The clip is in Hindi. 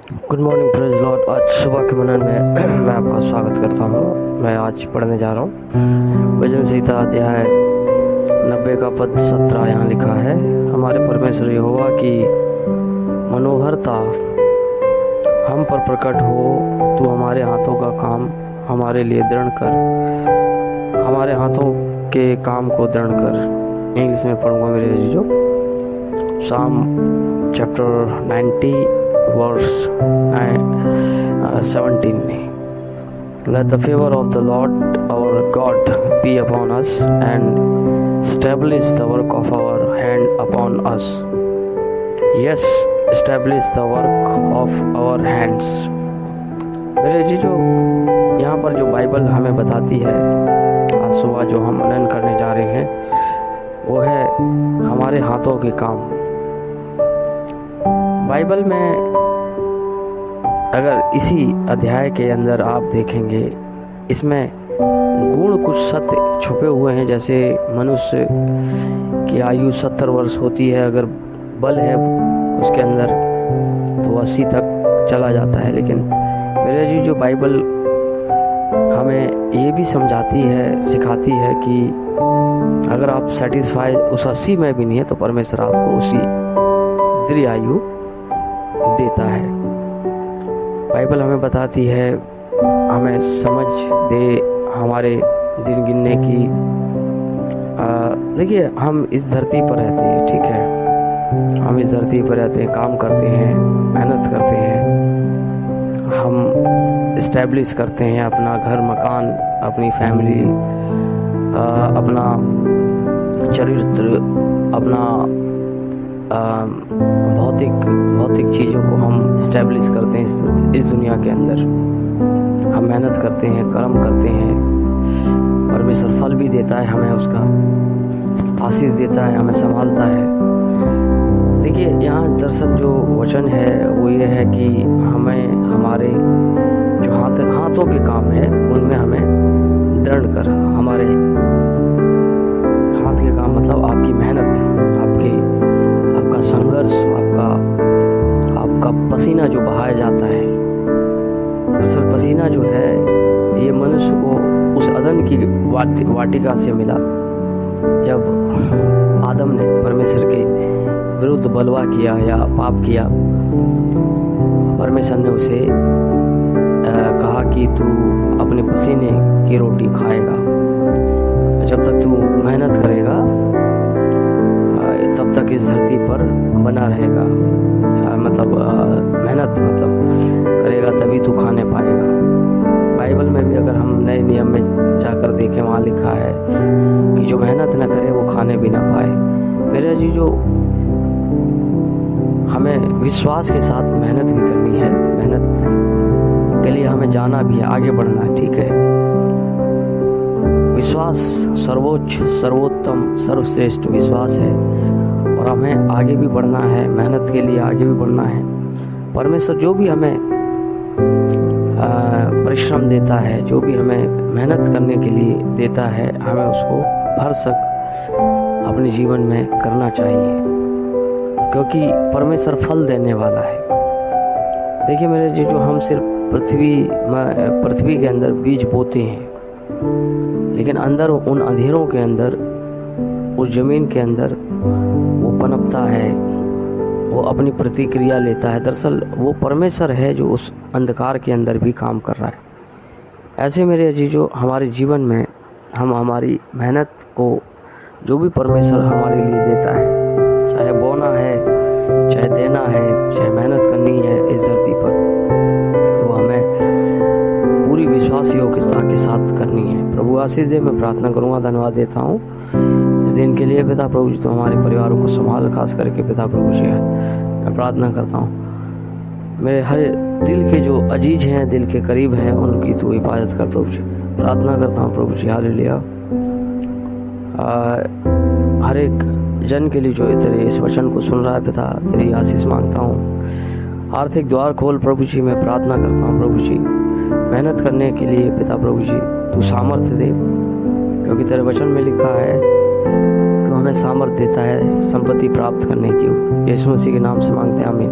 Good morning praise Lord. आज सुबह के मनन में मैं आपका स्वागत करता हूँ। मैं आज पढ़ने जा रहा हूँ भजन संहिता अध्याय 90 का पद 17। यहाँ लिखा है, हमारे परमेश्वर यहोवा की मनोहरता हम पर प्रकट हो, तू हमारे हाथों का काम हमारे लिए दृढ़ कर, हमारे हाथों के काम को दृढ़ कर। इंग्लिश में पढ़ूंगा मेरे जीजो। साम chapter 90 verse 17. Let the favor of the Lord our God be upon us and establish the work of our hand upon us. Yes, establish the work of our hands. मेरे जी जो यहाँ पर जो बाइबल हमें बताती है, आज सुबह जो हम मनन करने जा रहे हैं वो है हमारे हाथों के काम। बाइबल में अगर इसी अध्याय के अंदर आप देखेंगे, इसमें गुण कुछ सत्य छुपे हुए हैं। जैसे मनुष्य की आयु 70 वर्ष होती है, अगर बल है उसके अंदर तो 80 तक चला जाता है। लेकिन मेरे जी जो बाइबल हमें ये भी समझाती है, सिखाती है कि अगर आप सेटिस्फाई उस 80 में भी नहीं है तो परमेश्वर आपको उसी दीर्घ आयु देता है। बाइबल हमें बताती है, हमें समझ दे हमारे दिन गिनने की। देखिए, हम इस धरती पर रहते हैं, ठीक है, हम इस धरती पर रहते हैं, काम करते हैं, मेहनत करते हैं, हम इस्टेब्लिश करते हैं अपना घर मकान, अपनी फैमिली, अपना चरित्र, अपना भौतिक चीज़ों को हम इस्टेब्लिश करते हैं इस दुनिया के अंदर। हम मेहनत करते हैं, कर्म करते हैं, परमेश्वर फल भी देता है, हमें उसका आशीष देता है, हमें संभालता है। देखिए, यहाँ दरअसल जो वचन है वो ये है कि हमें हमारे जो हाथों के काम है उनमें हमें दृढ़ कर, हमारे हाथ के काम मतलब आपकी मेहनत, आपका संघर्ष, आपका पसीना जो बहाया जाता है। दरअसल पसीना जो है ये मनुष्य को उस अदन की वाटिका से मिला जब आदम ने परमेश्वर के विरुद्ध बलवा किया या पाप किया। परमेश्वर ने उसे कहा कि तू अपने पसीने की रोटी खाएगा, जब तक तू मेहनत करेगा तब तक इस धरती पर बना रहेगा। मतलब मेहनत करेगा तभी तू खाने पाएगा। बाइबल में भी अगर हम नए नियम में जाकर देखें, वहाँ लिखा है कि जो मेहनत न करे वो खाने भी ना पाए। मेरे जी जो हमें विश्वास के साथ मेहनत भी करनी है, मेहनत के लिए हमें जाना भी है, आगे बढ़ना है, ठीक है। विश्वास सर्वोच्च, सर्वोत्तम, सर्वश्रेष्ठ विश्वास है और हमें आगे भी बढ़ना है, मेहनत के लिए आगे भी बढ़ना है। परमेश्वर जो भी हमें परिश्रम देता है, जो भी हमें मेहनत करने के लिए देता है, हमें उसको भरसक अपने जीवन में करना चाहिए, क्योंकि परमेश्वर फल देने वाला है। देखिए मेरे जी, जो हम सिर्फ पृथ्वी के अंदर बीज बोते हैं, लेकिन अंदर उन अंधेरों के अंदर, उस जमीन के अंदर वो पनपता है, वो अपनी प्रतिक्रिया लेता है। दरअसल वो परमेश्वर है जो उस अंधकार के अंदर भी काम कर रहा है। ऐसे मेरे अजीजों, हमारे जीवन में हम हमारी मेहनत को, जो भी परमेश्वर हमारे लिए देता है, चाहे बोना है, चाहे देना है, चाहे मेहनत करनी है इस धरती पर, वो हमें पूरी विश्वास योग्यता के साथ करनी है। प्रभु आशीष दे। मैं प्रार्थना करूँगा, धन्यवाद देता हूँ इस दिन के लिए। पिता प्रभु जी, तो हमारे परिवारों को संभाल, खास करके पिता प्रभु जी है, मैं प्रार्थना करता हूँ मेरे हर दिल के जो अजीज हैं, दिल के करीब हैं, उनकी तू हिफाजत कर प्रभु जी। प्रार्थना करता हूँ प्रभु जी, हालेलुया। हर एक जन के लिए जो तेरे इस वचन को सुन रहा है पिता, तेरी आशीष मांगता हूँ। आर्थिक द्वार खोल प्रभु जी, मैं प्रार्थना करता हूँ प्रभु जी, मेहनत करने के लिए पिता प्रभु जी तू सामर्थ्य दे, क्योंकि तेरे वचन में लिखा है तो हमें सामर्थ्य देता है संपत्ति प्राप्त करने की। यीशु मसीह के नाम से मांगते हैं, आमीन।